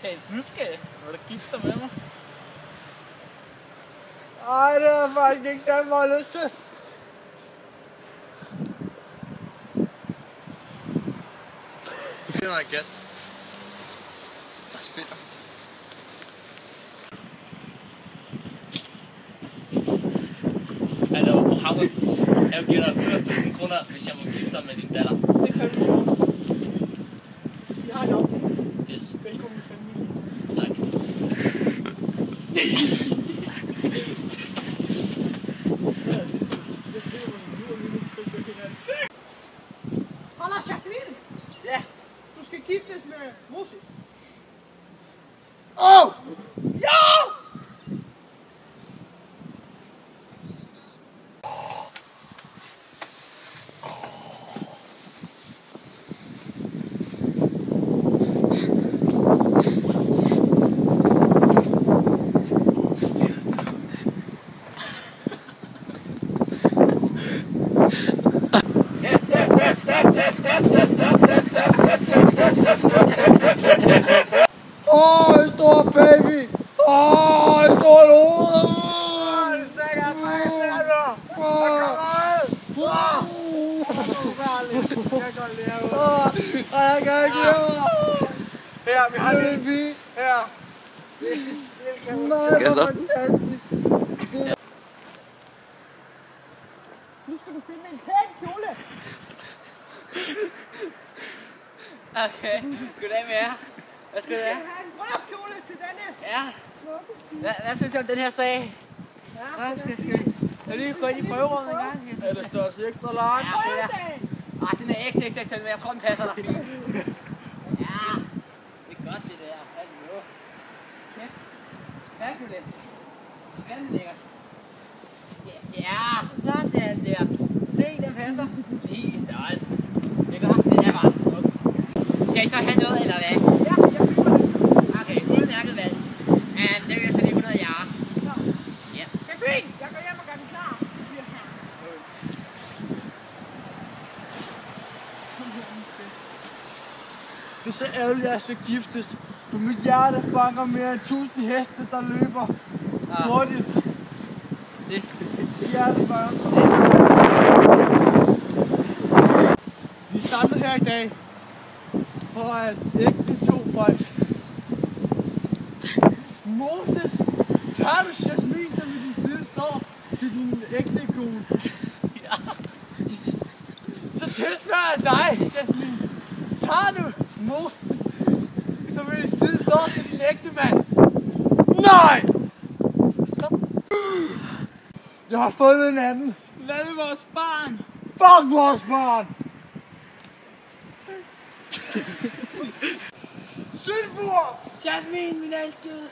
Hey, snudskæg, vil du gifte dig med mig? Ej, det er faktisk ikke særlig meget lyst til. Du finder mig igen. Jeg spiller. Hallo, Mohammed. Jeg vil give dig 100.000 kroner, hvis jeg må gifte dig med din datter. Det kan du sjovt. Vi har en aftale. Yes. Velkommen i familien. Tak. Hallo, Jasmin! Ja? Du skal giftes med Moses. Åh! Ja! Stor baby! Stor lort! Det snakker jeg faktisk her nu! Jeg kan godt leve! Jeg kan ikke leve! Her, vi har det fint! Her! Nej, hvor fantastisk! Nu skal du finde en pæn kjole! Okay, goddag med jer. Hvad skal det Jeg have? skal have en bryllupskjole til denne! Ja. Hvad synes du om den her sag? Ja, Hvad skal jeg lige gå ind i prøverummet en gang? er det størrelse ekstra large? Ja, det der. Den er XXXL, men jeg tror den passer dig fint. Ja, det er godt det der. Hallo. Kæft. Spagulous. Hvordan lækkert. Ja, sådan der. Se, den passer. Lige i størrelsen. Det gør også, den er ret smuk. Skal I så have noget, eller hvad? Ja, jeg køber det. Okay, udmærket valg. Det vil jeg så lige 100 jaar. Ja. Det er fint! Jeg går hjem og gør den klar. Det bliver her. Det er så ærgerligt, at jeg skal giftes. For mit hjerte banker mere end 1000 heste, der løber hurtigt. Det. Mit hjerte banker. Vi er samlet her i dag for at ægte to folk. Moses, tager du Jasmin, som i din side står til din ægte kone? Ja. Så tilsvarer jeg dig, Jasmin. Tager du Moses, som i din side står til din ægte mand? Nej! Stop. Jeg har fundet en anden. Hvad med vores barn? Fuck vores barn! Sølvbord! Jasmin, min elskede.